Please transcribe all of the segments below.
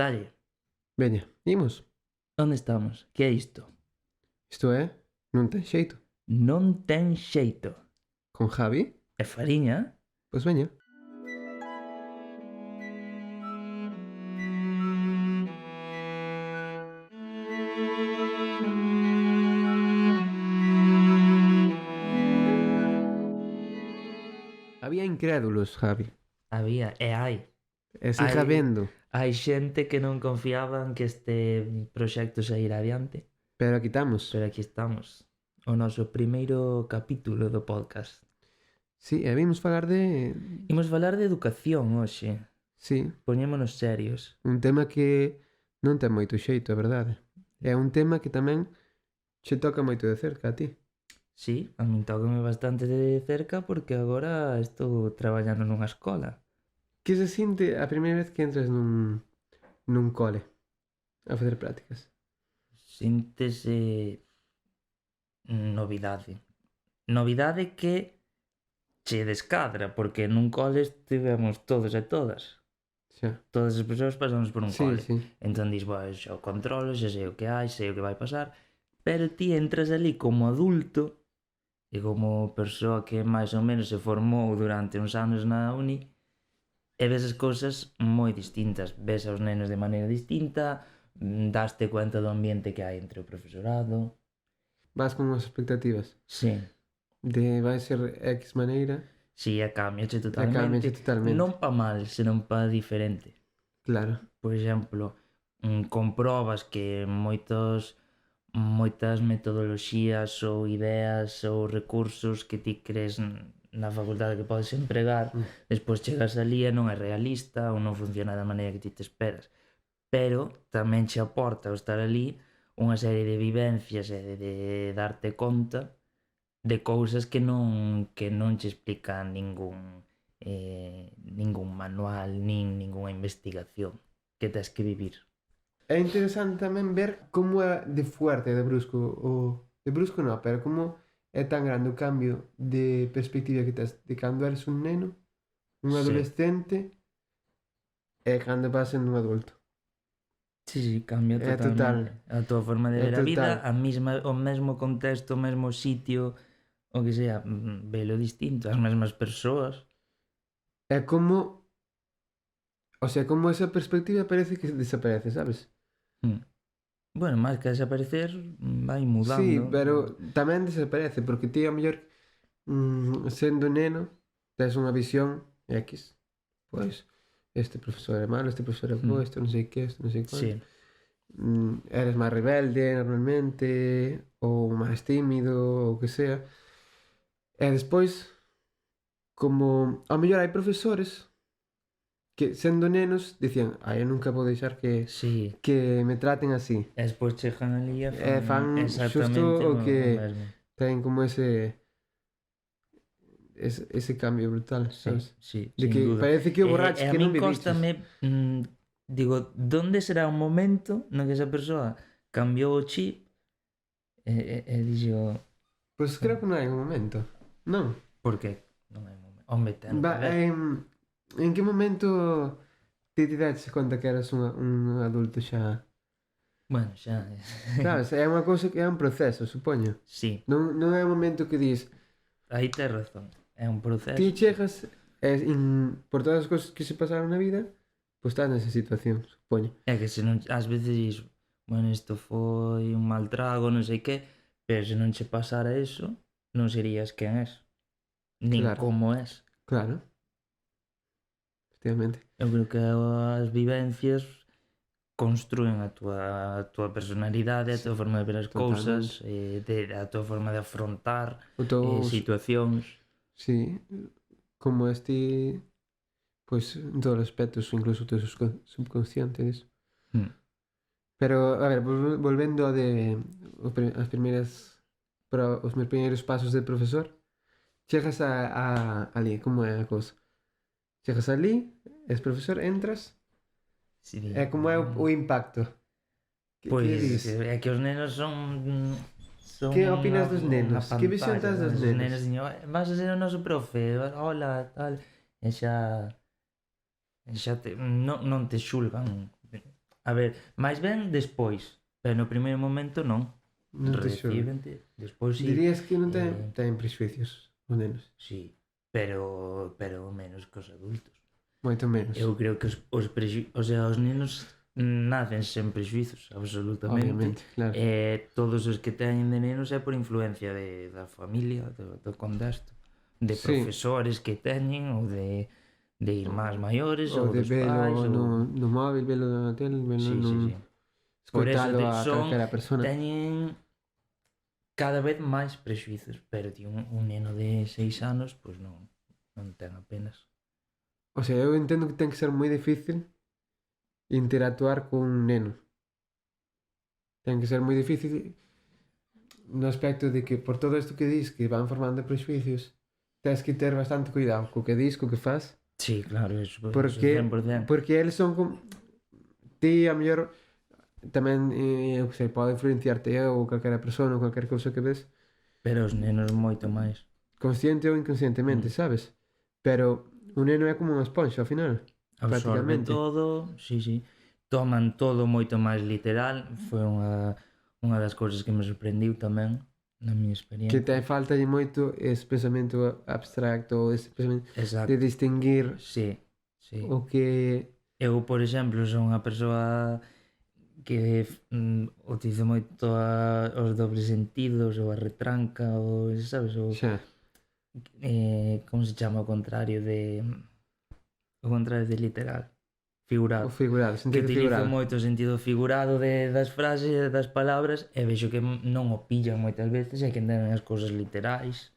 Dalle, Veña, imos. onde estamos? Que é isto? Isto é Non ten xeito. Non ten xeito. Con Javi? E Fariña? Pois veña. Había incrédulos, Javi. Había, e hai. E siga vendo. Hai xente que non confiaba en que este proxecto saíra adiante. Pero aquí estamos. Pero aquí estamos. O noso primeiro capítulo do podcast. Sí, e vimos falar de... Imos falar de educación hoxe. Sí, Poñémonos serios. un tema que non ten moito xeito, a verdade. É un tema que tamén che toca moito de cerca a ti. Sí, a min tócame bastante de cerca porque agora estou traballando nunha escola. Que se sinte a primeira vez que entras nun cole a facer prácticas? Síntese novidade. Novidade que che descadra, porque nun cole estivemos todos e todas. Xa. Todas as persoas pasamos por un Sí, cole. sí. Entón dis, xa o controlo, xa sei o que hai, sei o que vai pasar, pero ti entras ali como adulto e como persoa que máis ou menos se formou durante uns anos na uni e ves as cousas moi distintas. Ves aos nenos de maneira distinta, daste cuenta do ambiente que hai entre o profesorado. Vas con unhas expectativas Sí. de vai ser X maneira. Si, cámbiache cámbiache totalmente. Non pa mal, senón pa diferente. Claro. Por exemplo, comprobas que moitas metodoloxías ou ideas ou recursos que ti crees na facultade que podes empregar, despois chegas ali e non é realista ou non funciona da maneira que ti te esperas. Pero tamén che aporta o estar ali unha serie de vivencias e de darte conta de cousas que non che explica ningún manual nin ningunha investigación que tes que vivir. É interesante tamén ver como é de fuerte, de brusco, de brusco non, pero como é tan grande o cambio de perspectiva que tes de cando eres un neno, un adolescente, e cando vas sendo un adulto. Sí, cambia É totalmente. A túa forma de ver a vida, o mesmo contexto, o mesmo sitio, o que sea, velo distinto, as mesmas persoas. É como... O sea, como esa perspectiva parece que desaparece, sabes? Bueno, máis que desaparecer, vai mudando. Sí, pero tamén desaparece, porque ti, a mellor, sendo neno, tes unha visión X. Pois, este profesor é malo, este profesor é bo, este non sei que, este non sei quanto. Sí. Eres máis rebelde, normalmente, ou máis tímido, ou que sea. E despois, como... A mellor hai profesores que, sendo nenos, dicían, eu nunca vou deixar que me traten así. E despois chegan ali e fan exactamente xusto o que mesmo. ten como ese cambio brutal, sabes? Sí, de que duda. parece que o borracho que non viviches. Cóstame, digo, donde será o momento no que esa persoa cambiou o chip e dixo... Pois creo que non hai un momento. Non. Por que? Non hai un momento. Hombre, ten que ver. En que momento te daches conta que eras un adulto xa? Bueno, xa... Sabes, é unha cousa que é un proceso, supoño. Sí. Non é un momento que dis... Aí tes razón. É un proceso. Ti chegas por todas as cousas que se pasaron na vida, pois estás nesa situación, supoño. É que se non, ás veces dis, bueno, isto foi un mal trago, non sei que, pero se non che pasara eso, non serías quen és. Nin como és. Claro. Efectivamente. Eu creo que as vivencias construen a túa personalidade, a túa forma de ver as cousas, a túa forma de afrontar situacións. Sí, como pois en todos os aspectos, incluso o teu subconsciente disso. Pero, a ver, volvendo a os meus primeiros pasos de profesor, chegas ali, como é a cousa? Chegas ali, és profesor, entras, e como é o impacto? Pois, é que os nenos son que opinas dos nenos? Que visión tens dos nenos? Vas a ser o noso profe, hola, tal, e xa non te xulgan. A ver, máis ben despois, pero no primeiro momento non. Non te xo. Recíbente, despois sí. Dirías que non eh, ten prexuicios os nenos. Sí, pero menos que os adultos. Moito menos. Eu creo que o sea, os nenos nacen sen prexuizos, absolutamente. Obviamente, claro. Todos os que teñen de nenos é por influencia da familia, do contexto, de Sí. profesores que teñen ou de irmáns maiores Ou ou de dos velo pais no móvil, velo na tele, velo Sí, nun... sí, sí. Por eso Escoitalo a calquera persona. teñen cada vez máis prexuizos, pero un neno de 6 anos pois non ten apenas. O sea, eu entendo que ten que ser moi difícil interactuar con un neno. Ten que ser moi difícil no aspecto de que por todo isto que dis que van formando prexuicios, tens que ter bastante cuidado co que dis, co que faz, Sí, claro, eso porque 100%. porque eles son como ti a mellor tamén eu que sei, pode influenciarte ou calquera persona ou calquera cousa que ves, Pero os nenos moito máis. consciente ou inconscientemente, sabes? Pero un neno é como unha esponxa ao final. Absorbe Prácticamente. todo, sí. Toman todo moito máis literal. Foi unha das cousas que me sorprendiu tamén na miña experiencia. Que te falta moito ese pensamento abstracto, ese pensamento Exacto. de distinguir Sí. o que... Eu, por exemplo, son unha persoa que utilizo moito os dobles sentidos ou a retranca ou, sabes, o Xa, como se chama o contrario de literal, figurado. o figurado, Que sentido utilizo figurado. moito o sentido figurado das frases e das palabras e vexo que non o pillan moitas veces e que entenden as cousas literais.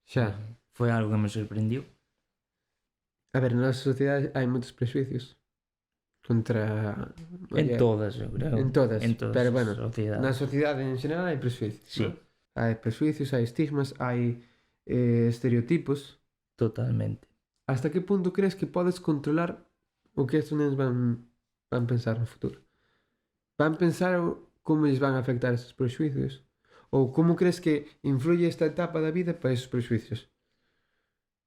Xa. Foi algo que me sorprendiu. A ver, na nosa sociedade hai moitos prexuicios contra... En todas, eu creo. En todas, pero bueno, as sociedades. na sociedade en xeral hai prexuicios. Sí. ¿No? Hai prexuicios, hai estigmas, hai estereotipos. Totalmente. Hasta que punto crees que podes controlar o que estes nenos van pensar no futuro? Van pensar como lles van afectar estes prexuicios? Ou como crees que influye esta etapa da vida para esos prexuicios?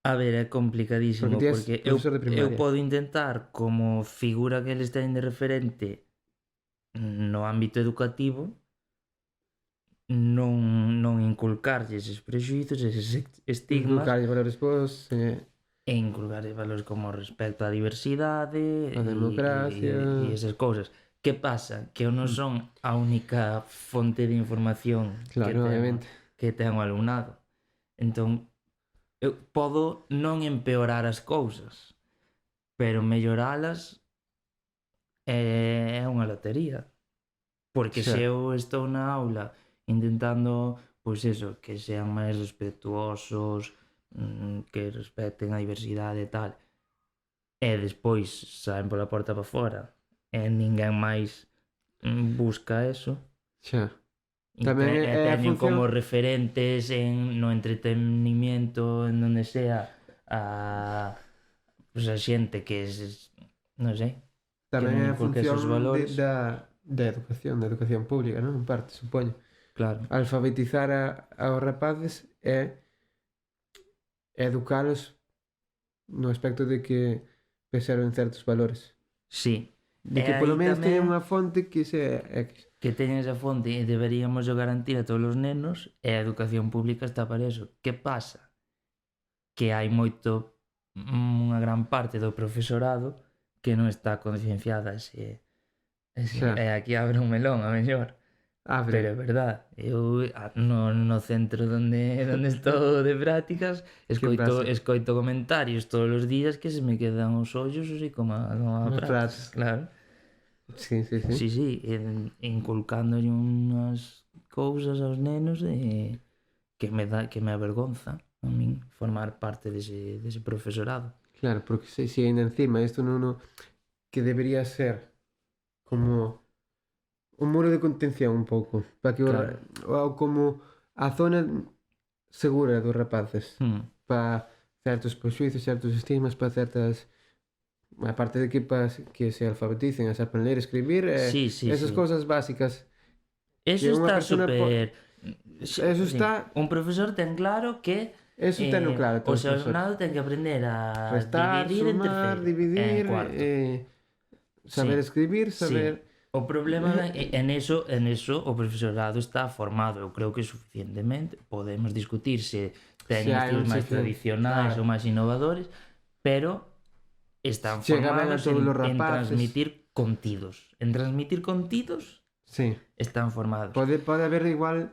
A ver, é complicadísimo Porque ti és porque profesor de primaria. eu podo intentar como figura que eles teñen de referente no ámbito educativo non inculcarlles eses prexuizos, eses estigmas Inculcar valores bons, e inculcarlles valores como respecto á diversidade a democracia... e esas cousas. Que pasa? Que eu non son a única fonte de información Claro, obviamente. que ten o alumnado. Entón, eu podo non empeorar as cousas, pero melloralas é unha lotería. Porque Xa. se eu estou na aula intentando, pois eso, que sean máis respetuosos, que respecten a diversidade e tal, e despois saen pola porta para fora e ninguén máis busca eso, Xa. e Tamén é a teñen función... como referentes no entretenimiento en donde sea a xente que non sei, Tamén é a inculque función esos valores. da educación pública, non? En parte, supoño. Claro. Alfabetizar aos rapaces é educalos no aspecto de que preserven certos valores. Sí. De que E polo aí menos tamén- teñen unha fonte que sea X. que teñen esa fonte e deberíamos garantir a todos os nenos e a educación pública está para eso. Que pasa? Que hai unha gran parte do profesorado que non está concienciada Xa. e aquí abre un melón a mellor. Pero é verdad, eu no centro donde estou de prácticas escoito comentarios todos os días que se me quedan os ollos así como a pratos, claro. Sí. Sí, inculcándolle unhas cousas aos nenos que me avergonza a min formar parte dese profesorado. Claro, porque se ainda encima isto non que debería ser como un muro de contención un pouco, para que Claro. ou como a zona segura dos rapaces, para certos prexuizos, certos estigmas, para certas... Aparte de que se alfabeticen, a saber ler, escribir, Sí, esas cousas básicas. Eso está super... Eso está... Un profesor ten claro que Eso ten claro o seu alumnado ten que aprender a restar, dividir sumar, en terceiro, dividir, en cuarto. saber escribir, saber... O problema en eso o profesorado está formado, eu creo que suficientemente. Podemos discutir se teñen estilos máis tradicionais ou máis innovadores, pero están formados en transmitir contidos. En transmitir contidos están formados. Pode haber igual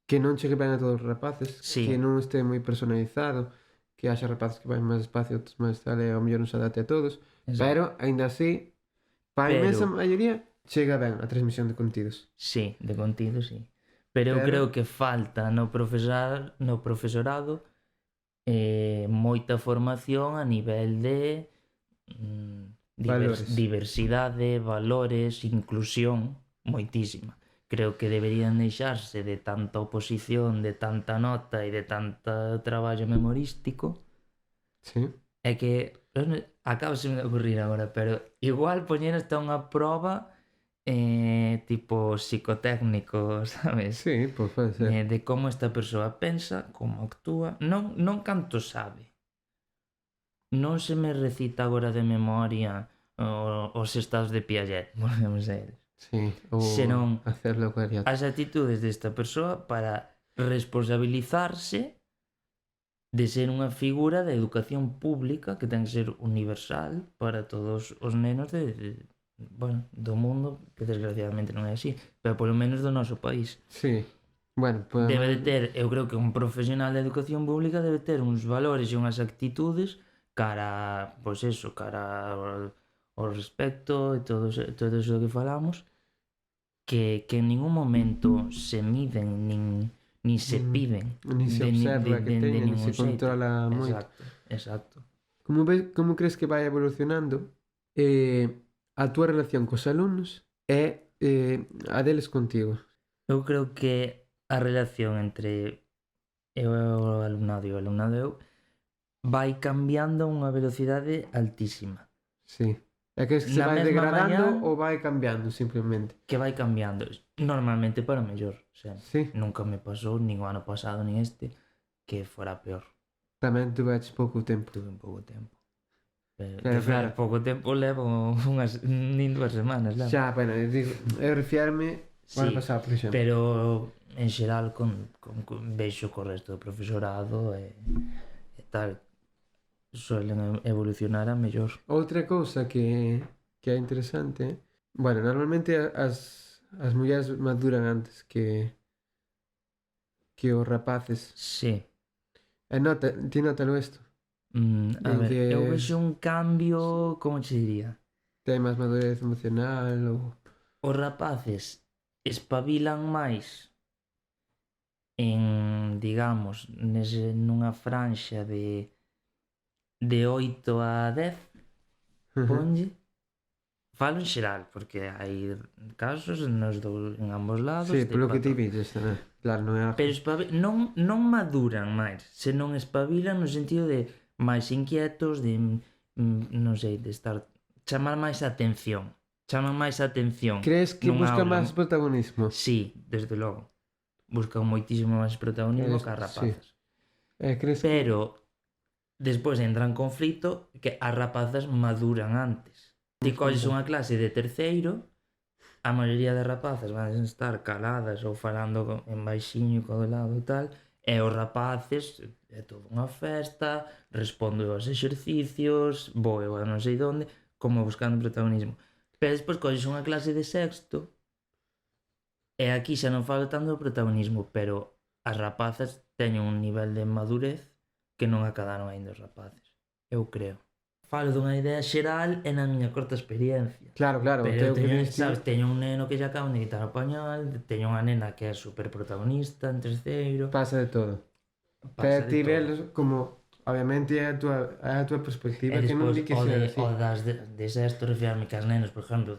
que non chegue ben a todos os rapaces, que non este moi personalizado, que haxa rapaces que van máis despacio, outros máis tal, e ao mellor non se adapte a todos. Pero, aínda así, para a inmensa maioría chega ben a transmisión de contidos. Sí, de contidos, sí. Pero eu creo que falta no profesorado moita formación a nivel de diversidade, valores, inclusión, moitísima. Creo que deberían deixarse de tanta oposición, de tanta nota e de tanto traballo memorístico. Sí. É que acabase de ocurrir agora, pero igual poñer hasta unha proba tipo psicotécnico, sabes? Sí, pois pode ser. De como esta persoa pensa, como actúa, non canto sabe. Non se me recita agora de memoria os estados de Piaget, volvemos a eles. Sí, ou senón hacerlo variado. As actitudes desta persoa para responsabilizarse de ser unha figura de educación pública que ten que ser universal para todos os nenos do mundo, que desgraciadamente non é así, pero polo menos do noso país. Sí. Bueno, pues debe de ter, eu creo que un profesional de educación pública debe ter uns valores e unhas actitudes cara, pois eso, cara ao respecto e todo eso que falamos, que en ningún momento se miden nin se piden, ni se observa que teña, ni se controla moito. Exacto. Como crees que vai evolucionando a túa relación cos alumnos e a deles contigo? Eu creo que a relación entre eu e o alumnado e o alumnado eu vai cambiando a unha velocidade altísima. Sí. É que se vai degradando ou vai cambiando simplemente? Que vai cambiando. Normalmente para mellor. O sea, sí. Nunca me pasou, nin o ano pasado, nin este, que fora peor. Tamén tuveches pouco tempo. Tuve un pouco tempo. Pero claro, pouco tempo levo nin 2 semanas. Levo. Xa, bueno, eu refiarme o ano pasado, por exemplo. Pero en xeral vexo co resto do profesorado e tal, suelen evolucionar a mellor. Outra cousa que é interesante, bueno, normalmente as mulleres maduran antes que os rapaces. Sí. E ti notalo isto? A ver, eu vexo un cambio, como che diría? Ten máis madurez emocional ou... Os rapaces espabilan máis en, digamos, nunha franxa de 8 a 10, ponlle. Falo en xeral, porque hai casos en ambos lados. Sí, polo que ti vides, claro, non é... Pero non maduran máis, senón espabilan no sentido de máis inquietos, de, non sei, de estar... chamar máis a atención. Chaman máis a atención. Crees que buscan máis protagonismo? Sí, desde logo. Buscan moitísimo máis protagonismo que as rapazas. Sí. Pero despois entra en conflito que as rapazas maduran antes. Ti colles unha clase de terceiro, a maioría das rapazas van estar caladas ou falando en baixiño e co lado e tal, e os rapaces é toda unha festa, respondo aos exercicios, vou a non sei onde, como buscando protagonismo. Pero despois colles unha clase de sexto e aquí xa non falo tanto do protagonismo, pero as rapazas teñen un nivel de madurez que non acadaron ainda os rapaces, eu creo. Falo dunha idea xeral e na miña corta experiencia. Claro. Pero teño un neno que xa acaba de quitar o pañal, teño unha nena que é super protagonista en terceiro. Pasa de todo. Pero ti velos como, obviamente, é a túa perspectiva, que non di que sea así. O das de sexto, refiarme que as nenas, por exemplo,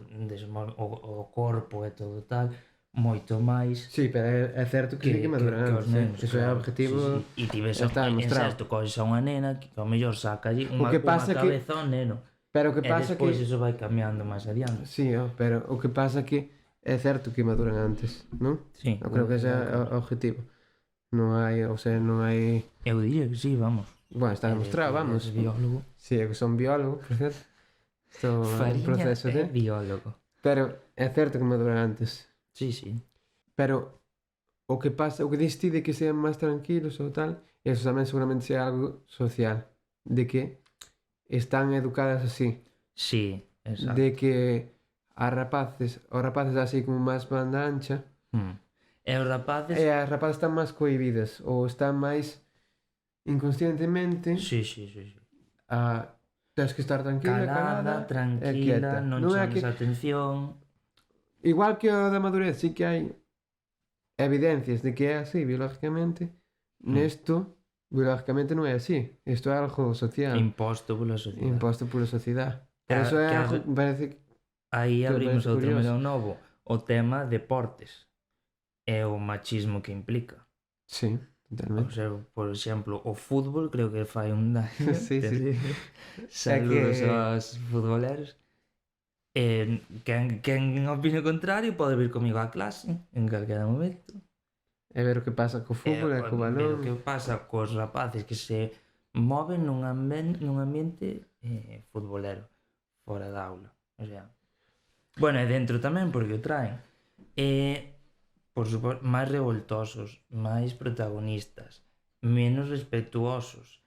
o corpo e todo tal, moito máis. Sí, pero é certo que sí que maduran antes, eso é o objetivo. E ti ves en sexto coges a unha nena que ao mellor saca allí unha cabeza ao neno. Pero o que pasa que... E despois iso vai cambiando máis adiante. Sí, pero o que pasa que é certo que maduran antes, non? Sí. Eu creo que ese é o objetivo. Non hai, ou sea, non hai... Eu diría que sí, vamos. Bueno, está demostrado, vamos. É biólogo. Sí, eu que son biólogo, por certo. Estou en Fariña proceso é de... biólogo. Pero é certo que madura antes. Sí, sí. Pero o que pasa, o que dis ti de que sean máis tranquilos ou tal, eso tamén seguramente sea algo social. De que están educadas así. Sí, exacto. De que os rapaces así como máis banda ancha, E os rapaces... e as rapaces están máis cohibidas ou están máis inconscientemente Sí, sí, sí, sí. tens que estar tranquila, calada tranquila, e quieta. non Non é chames que a atención. igual que o da madurez, sí que hai evidencias de que é así biológicamente. Nesto biológicamente non é así. Isto é algo social, Imposto pola sociedade. imposto pola sociedade. Por eso é Que algo que me parece aí que me abrimos parece outro curioso. melón novo. O tema deportes. E o machismo que implica. Sí, O totalmente. sea, por exemplo, o fútbol creo que fai un daño Sí, sí. terrible. Saludos que- aos futboleros. Quen opine o contrario pode vir comigo á clase en calquera momento. É ver o que pasa co fútbol e co Ver o balón. que pasa cos rapaces que se moven nun ambiente futbolero, fora da aula. O sea, bueno, e dentro tamén porque o traen. Por suposto, máis revoltosos, máis protagonistas, menos respectuosos,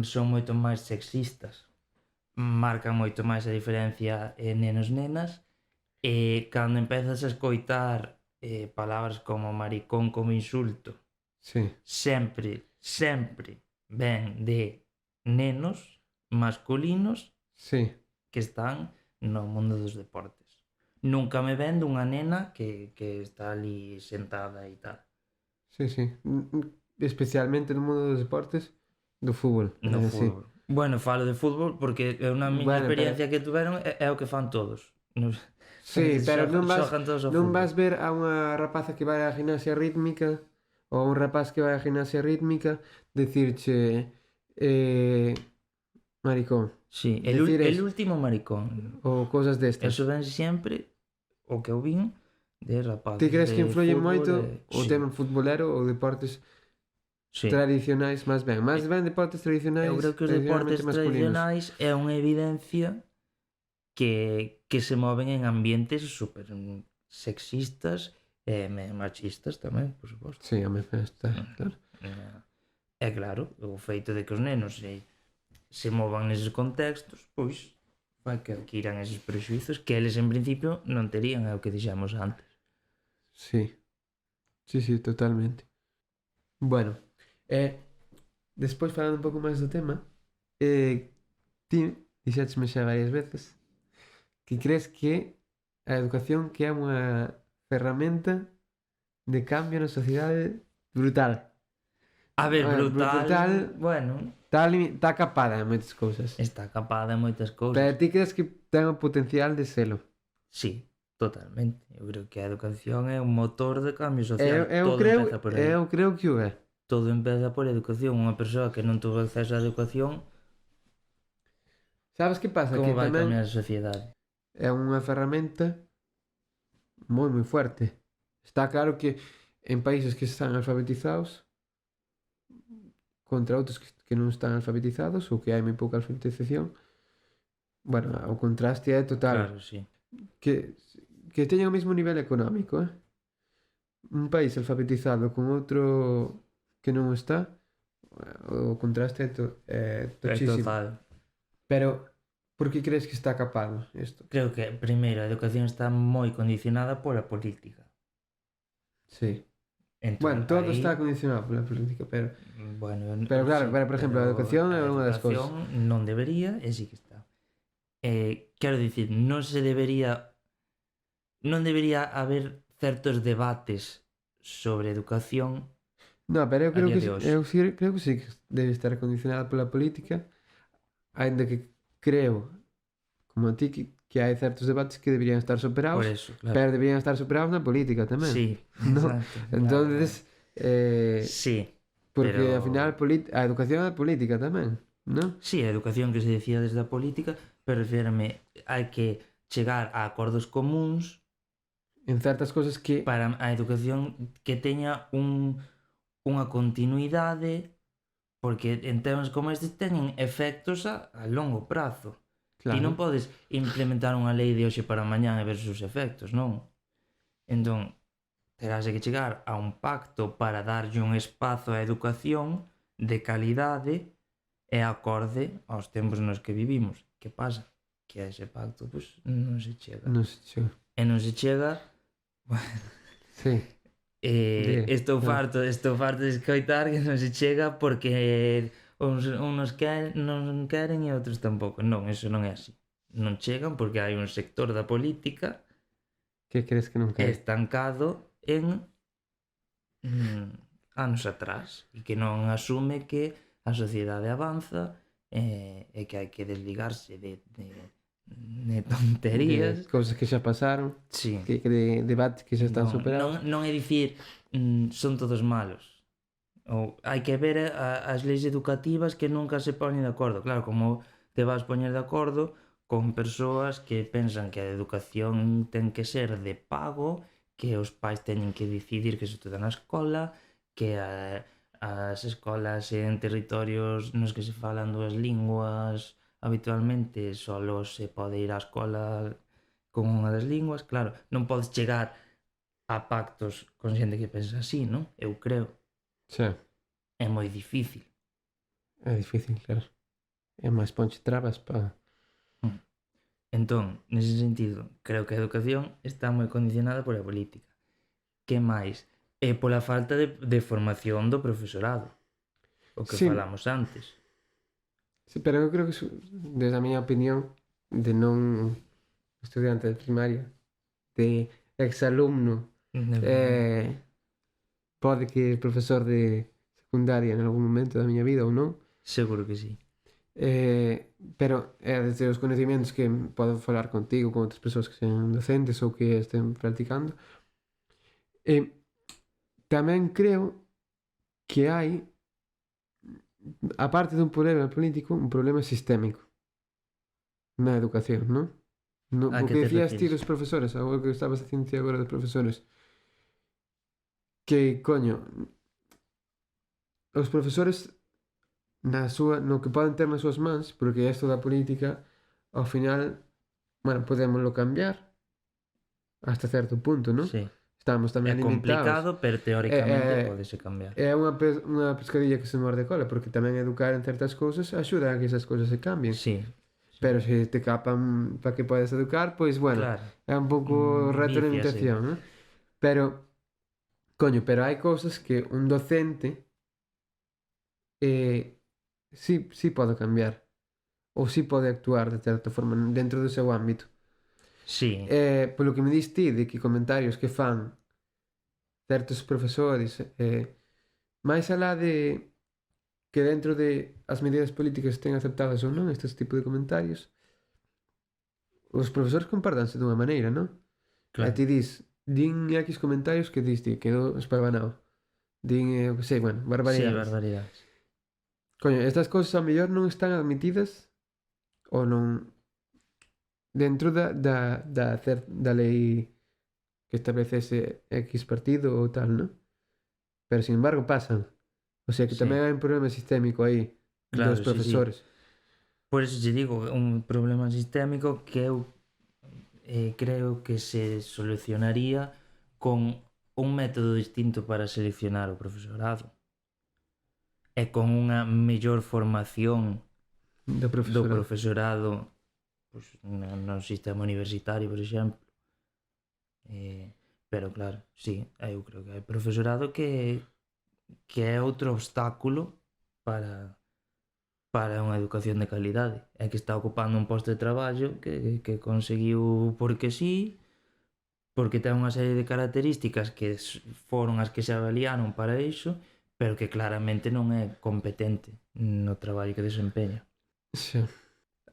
son moito máis sexistas, marcan moito máis a diferencia nenos-nenas, e cando empezas a escoitar palabras como maricón como insulto, Sí, sempre ven de nenos masculinos sí, que están no mundo dos deportes. Nunca me ven dunha nena que está ali sentada e tal. sí. Especialmente no mundo dos deportes, do fútbol. No Sí. fútbol. Bueno, falo de fútbol porque é unha miña Bueno, experiencia que tuveron é o que fan todos. Sí, pero xogan todos ao non fútbol. vas ver a unha rapaza que vai á gimnasia rítmica ou a un rapaz que vai á gimnasia rítmica dicirche maricón. Sí, Decir el eso. último maricón. Ou cousas destas. Eso ven sempre o que eu vin de rapaces. Ti crees que de influye fútbol moito o sí. tema futbolero ou deportes Sí. tradicionais máis ben? Máis ben deportes tradicionais, Eu creo que os deportes tradicionais é unha evidencia que se moven en ambientes super sexistas e machistas tamén, por suposto. Sí, a mí está, claro. É claro, o feito de que os nenos se movan neses contextos, pois fai que adquiran eses prexuizos que eles en principio non terían, é o que dixemos antes. Sí, totalmente. Bueno, despois falando un pouco máis do tema, ti dixéchesme xa varias veces que crees que a educación que é unha ferramenta de cambio na sociedade brutal. A ver, brutal. Bueno, Está capada en moitas cousas. está capada en moitas cousas. Pero ti crees que ten o potencial de selo? Sí, totalmente. Eu creo que a educación é un motor de cambio social. Eu Todo empeza por aí. creo que o é. Todo empeza por educación. Unha persoa que non tuvo acceso á educación, Sabes que pasa? como Que vai tamén cambiar a sociedade? é unha ferramenta moi forte. Está claro que en países que están alfabetizados contra outros que non están alfabetizados ou que hai moi pouca alfabetización, bueno, o contraste é total. Claro, sí. Que teñan o mesmo nivel económico, un país alfabetizado con outro que non está, o contraste é tochísimo. Total. Pero por que crees que está capado isto? Creo que, primeiro, a educación está moi condicionada pola política. Sí. Entón, Bueno, todo aí, está condicionado pola política, pero bueno, Pero claro, sí, pero, por exemplo, a educación é unha das cousas. A educación non debería, e sí que está. Quero dicir, non debería haber certos debates sobre educación. No, pero eu creo día que de hoxe. creo que sí que debe estar condicionada pola política, aínda que creo, como a ti, que hai certos debates que deberían estar superados, Por eso, claro. pero deberían estar superados na política tamén. Sí, No, exacto. Entonces, sí, porque pero- ao final a educación é política tamén, non? sí, a educación que se decía desde a política, pero refírame, hai que chegar a acordos comuns En certas cousas que para a educación que teña unha continuidade, porque en temas como estes teñen efectos a longo prazo. Ti non podes implementar unha lei de hoxe para mañá e ver os seus efectos, non? Entón, terás que chegar a un pacto para darlle un espazo á educación de calidade e acorde aos tempos nos que vivimos. Que pasa? Que a ese pacto pois, non se chega. Non se chega. E non se chega... Sí. Estou farto de escoitar que non se chega porque uns non queren e outros tampouco. Non, eso non é así. Non chegan porque hai un sector da política que crees que non quere? Estancado en anos atrás e que non asume que a sociedade avanza e que hai que desligarse de tonterías, de cousas que xa pasaron, sí. que de debates que xa están superados. Non é dicir son todos malos, ou hai que ver as leis educativas que nunca se poñen de acordo. Claro, como te vas poñer de acordo con persoas que pensan que a educación ten que ser de pago, que os pais teñen que decidir que se estuda na escola, que as escolas en territorios nos que se falan dúas linguas habitualmente solo se pode ir á escola con unha das linguas. Claro, non podes chegar a pactos con xente que pensa así, non? Eu creo. Xa. É moi difícil. É difícil, claro. É máis ponche trabas para... Entón, nese sentido, creo que a educación está moi condicionada pola política. Que máis? E pola falta de formación do profesorado. O que falamos antes. Sí, pero eu creo que desde a miña opinión de non estudiante de primaria, de exalumno, pode que profesor de secundaria en algún momento da miña vida ou non. Seguro que sí. Pero desde os conhecimentos que podo falar contigo, con outras persoas que sean docentes ou que estén practicando, tamén creo que hai, aparte dun problema político, un problema sistémico na educación, non? Porque decías ti dos profesores, algo que estabas dicindo ti agora dos profesores, que, coño, os profesores no que poden ter nas súas mans, porque isto da política, ao final, bueno, podémoslo cambiar hasta certo punto, non? Sí. Estamos tamén limitados. É complicado, pero teóricamente podese cambiar. É unha pescadilla que se morde cola, porque tamén educar en certas cousas axuda a que esas cousas se cambien. Sí. Pero se te capan para que podes educar, pois, bueno, claro, é un pouco retroalimentación, non? Pero, coño, pero hai cousas que un docente sí pode cambiar. Ou sí pode actuar de certa forma dentro do seu ámbito. Sí. Polo que me dis ti, de que comentarios que fan certos profesores, máis alá de que dentro de as medidas políticas estén aceptadas ou non estes tipos de comentarios, os profesores compártanse dunha maneira, non? Claro. E ti din X comentarios que dis ti, quedou espabanado. Din, que sei, bueno, barbaridades. Sí, barbaridades. Coño, estas cousas a mellor non están admitidas ou non dentro da lei que establece ese X partido ou tal, non? Pero, sin embargo, pasan. O sea, que tamén hai un problema sistémico aí, claro, dos profesores. Sí. Por eso te digo, un problema sistémico que eu creo que se solucionaría con un método distinto para seleccionar o profesorado e con unha mellor formación do profesorado pues, no sistema universitario, por exemplo. Pero claro, sí, eu creo que hai profesorado que é outro obstáculo para unha educación de calidade. É que está ocupando un posto de traballo que conseguiu porque sí, porque ten unha serie de características que foron as que se avaliaron para iso, pero que claramente non é competente no traballo que desempeña. Sí.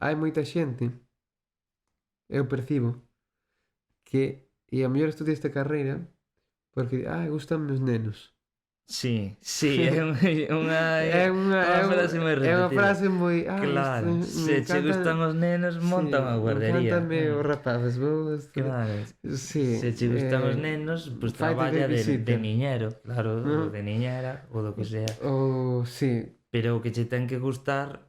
Hai moita xente, eu percibo, que e a mellor estudia esta carreira porque, gustan os nenos. Sí, é unha frase moi repetida. É unha frase moi... claro, se che gustan os nenos, monta unha guardería. Cántame os rapaces, vos... Claro, se che gustan os nenos, pues traballa de niñero, claro, ou de niñera, ou do que sea. Sí. Pero o que che ten que gustar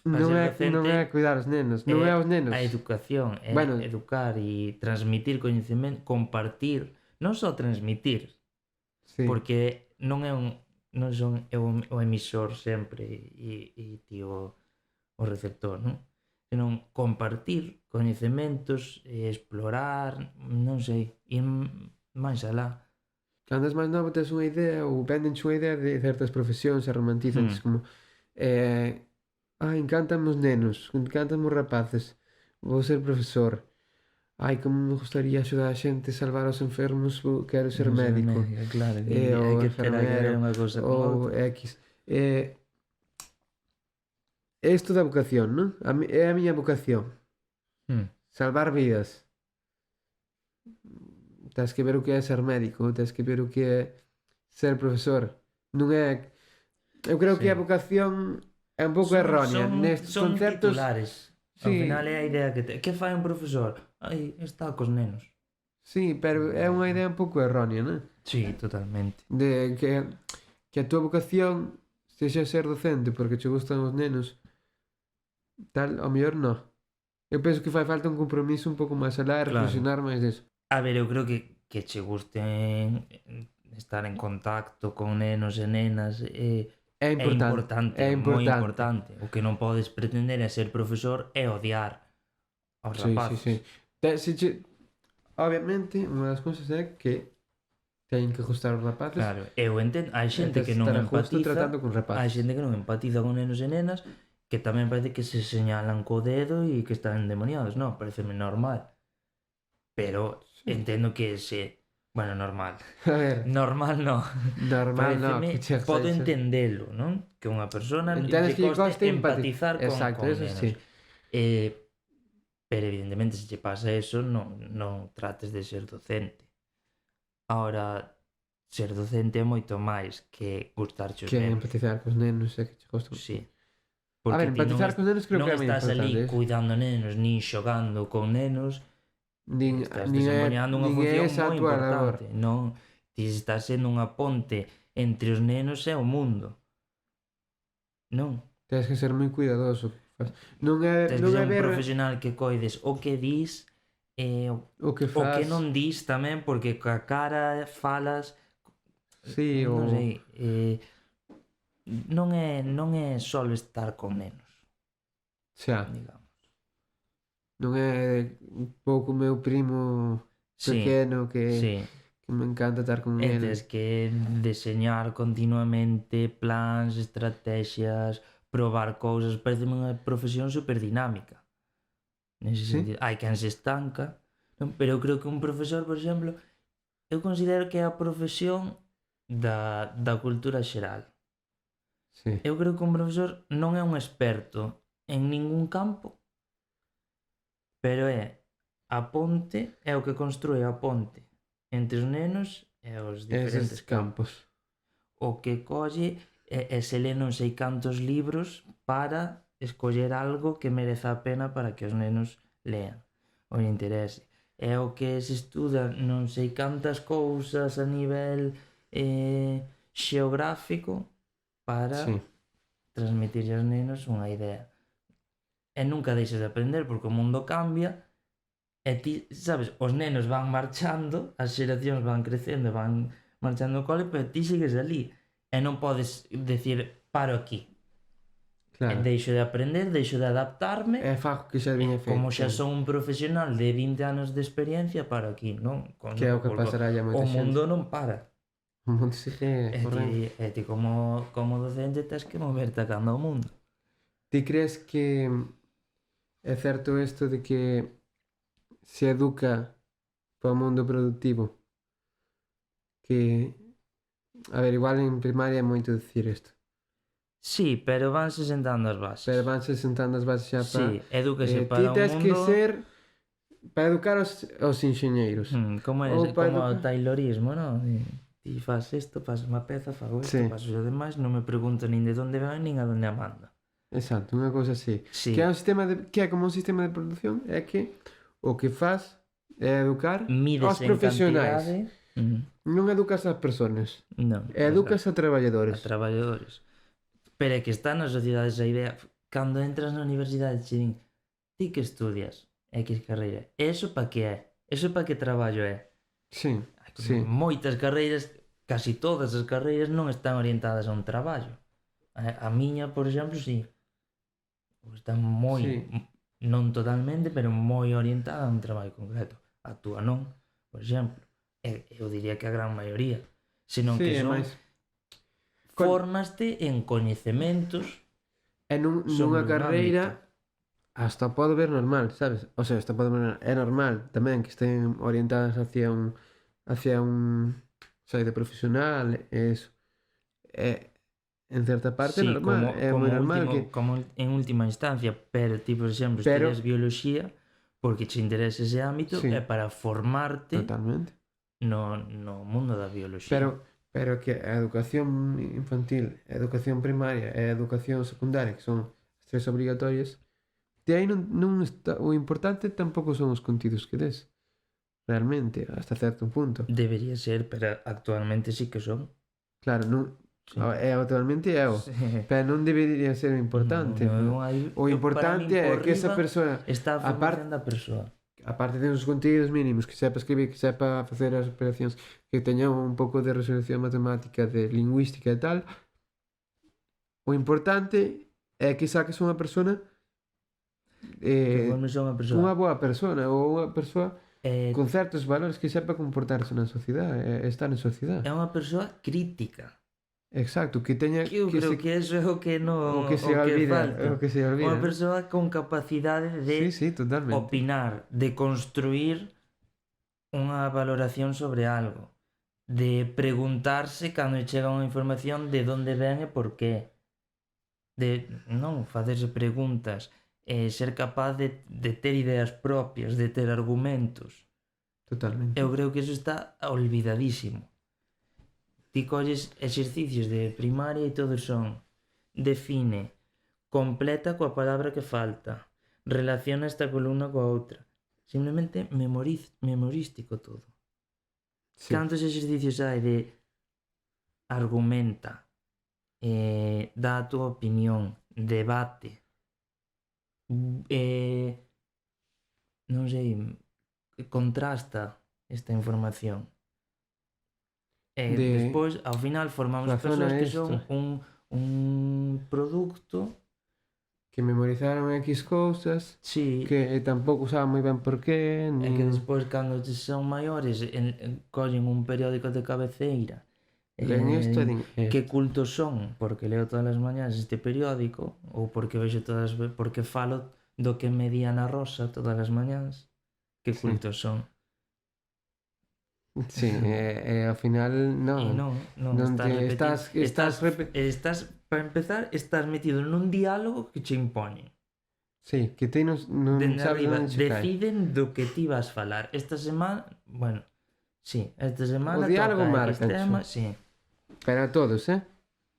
Non ser é, docente non é cuidar os nenos, non é os nenos. a educación, é Bueno. educar e transmitir coñecemento, compartir, non só transmitir, Sí. porque non é non son o emisor sempre e ti o receptor, non? Senón compartir coñecementos, explorar, non sei, ir máis alá. Cando és máis novo tes unha idea ou véndenche unha idea de certas profesións e romantizantes como encántanme os nenos, encántanme os rapaces, vou ser profesor. Como me gustaría axudar a xente, salvar os enfermos, quero ser médico. Claro, Ou hai que ter enfermero, unha cousa con ou outra. X. Isto da vocación, non? É a miña vocación. Salvar vidas. Tens que ver o que é ser médico, tens que ver o que é ser profesor. Non é... Eu creo que a vocación é un pouco errónea nestes conceptos. Son titulares. Ao final é a idea que fai un profesor? Está cos nenos. Sí, pero é unha idea un pouco errónea, non? Sí, totalmente. De que a túa vocación sexa ser docente porque che gustan os nenos, tal, ao mellor non. Eu penso que fai falta un compromiso un pouco máis alá e reflexionar máis deso. A ver, eu creo que che gusten estar en contacto con nenos e nenas é importante, moi importante. O que non podes pretender é ser profesor e odiar aos rapaces. Sí. Obviamente, unha das cousas é que teñen que gustar os rapaces. Claro, eu entendo, hai xente que non empatiza, hai xente que non empatiza con nenos e nenas, que tamén parece que se señalan co dedo e que están endemoniados, non, pareceme normal. Pero entendo que bueno, normal. A ver. Normal non. Normal non. Podo entendelo, non? Que unha persona lle coste empatizar con nenos. Sí. Pero evidentemente se che pasa eso, non trates de ser docente. Ahora, ser docente é moito máis que gustarche os nenos. Que empatizar cos nenos é que che gustan. Sí. A ver, empatizar cos nenos creo que é moi importante. Non estás ali cuidando nenos, nin xogando con nenos, estás nin desempeñando unha función moi importante. Non, ti estás sendo unha ponte entre os nenos e o mundo. Non. Tens que ser moi cuidadoso. Non é tens que ser un profesional que coides o que dis o que faz. O que non dis tamén, porque coa cara falas. Sí, non sei, non é só estar con nenos. Xa. Digamos. Non é un pouco meu primo pequeno que me encanta estar con ele. Tens que deseñar continuamente plans, estrategias, probar cousas. Parece unha profesión super dinámica. Nese sentido. Hai quen se estanca, non? Pero eu creo que un profesor, por exemplo, eu considero que é a profesión da cultura xeral. Sí. Eu creo que un profesor non é un experto en ningún campo, pero é a ponte, é o que construe a ponte entre os nenos e os diferentes campos. O que colle e se lê non sei cantos libros para escoller algo que mereza a pena para que os nenos lean ou lle interese. É o que se estuda non sei cantas cousas a nivel xeográfico para transmitirlle aos nenos unha idea. E nunca deixes de aprender porque o mundo cambia e ti, sabes, os nenos van marchando, as xeracións van crecendo, van marchando ao cole, pero ti sigues ali e non podes decir paro aquí. Claro. Deixo de aprender, deixo de adaptarme. É fago que xa viña feito. Como xa son un profesional de 20 anos de experiencia, paro aquí, non? Que é o que pasará ya moita xente. O mundo non para. O mundo sigue correndo. E ti como docente tens que moverte a cando ao mundo. Ti crees que é certo isto de que se educa para o mundo productivo? Que, a ver, igual en primaria é moito dicir isto. Sí, pero vanse sentando as bases. Pero vanse sentando as bases xa para... Sí, edúquese para o mundo... Ti tens que ser para educar os enxeñeiros. Como o taylorismo, non? Ti faz isto, faz unha peza, fago isto, faço o demais, non me pregunto nin de onde vai nin a onde a manda. Exacto, unha cousa así. Que é un sistema que é como un sistema de produción, é que o que faz é educar aos profesionais. Non educas ás persoas. Non. Educas a traballadores. A traballadores. Pero é que está nas sociedades a idea, cando entras na universidade che din ti que estudias X carreira, eso pa que é? Eso pa que traballo é? Sí, sí. Moitas carreiras, casi todas as carreiras non están orientadas a un traballo. A miña, por exemplo, sí. Está moi, Sí. non totalmente, pero moi orientada a un traballo concreto. A túa non, por exemplo. Eu diría que a gran maioría. Senón Sí, que é son máis... fórmaste en coñecementos E nunha sobre un carreira hasta pode ver normal, sabes? O sea, hasta pode ver é normal tamén que estén orientadas hacia un saída profesional, eso. É en certa parte sí, normal, é moi normal que como en última instancia, pero ti, por exemplo, pero estudias biología porque che interesa ese ámbito sí, é para formarte totalmente. no mundo da biología. Pero que a educación infantil, a educación primaria e a educación secundaria, que son as tres obrigatorias, de aí non está, o importante tampouco son os contidos que des, realmente, hasta certo punto. Debería ser, pero actualmente sí que son. Claro, non, Sí. actualmente é o, Sí. pero non debería ser o importante. Non hai- O importante para min, é por que esa riba, persoa, está a formación da persoa. aparte de uns contidos mínimos, que sepa escribir, que sepa facer as operacións, que teña un pouco de resolución matemática, de lingüística e tal, o importante é que saques unha persona Que formes unha persoa. unha boa persona ou unha persoa Eh, con certos valores que sepa comportarse na sociedade, estar en sociedade. é unha persoa crítica. Exacto, que teña Que eu creo que eso é o que non o que se olvida, falta. o que se olvida. Unha persoa con capacidade de Sí, totalmente. opinar, de construir unha valoración sobre algo, de preguntarse cando chega unha información de onde ven e por qué, de non facerse preguntas, ser capaz de ter ideas propias, de ter argumentos. Totalmente. Eu creo que eso está olvidadísimo. Ti colles exercicios de primaria e todos son define, completa coa palabra que falta, relaciona esta columna coa outra. Simplemente memorístico todo. Sí. Cantos exercicios hai de argumenta, dá a túa opinión, debate, non sei, contrasta esta información. Despois, ao final, formamos persoas que son un producto que memorizaron X cousas, sí, que tampouco saben moi ben por qué, e que despois, cando son maiores, collen un periódico de cabeceira, len isto e din que cultos son, porque leo todas as mañás este periódico, ou porque vexo porque falo do que me di Ana Rosa todas as mañás, que cultos son. Sí, ao final non. Non estás para empezar, estás metido nun diálogo que che impoñen. Sí, que ti non sabes arriba, onde che cae. deciden do que ti vas falar. Esta semana, bueno, sí, esta semana o diálogo marca tema, sí. Pero a todos,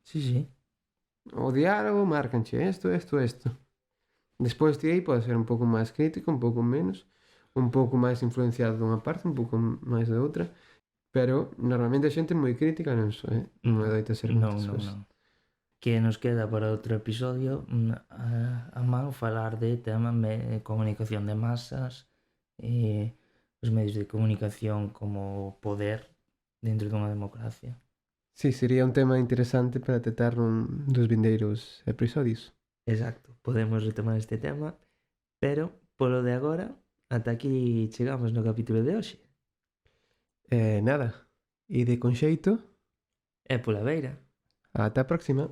Sí, sí. O diálogo marcanche isto. Despois de aí pode ser un pouco máis crítico, un pouco menos, un pouco máis influenciado dunha parte, un pouco máis da outra, pero normalmente a xente moi crítica non adoita ser moitas cousas. Non. Que nos queda para outro episodio a man falar de tema de comunicación de masas, os medios de comunicación como poder dentro dunha democracia. Sí, sería un tema interesante para tratar nun dos vindeiros episodios. Exacto, podemos retomar este tema, pero polo de agora ata aquí chegamos no capítulo de hoxe. Nada, ide con xeito E pola beira. ata a próxima.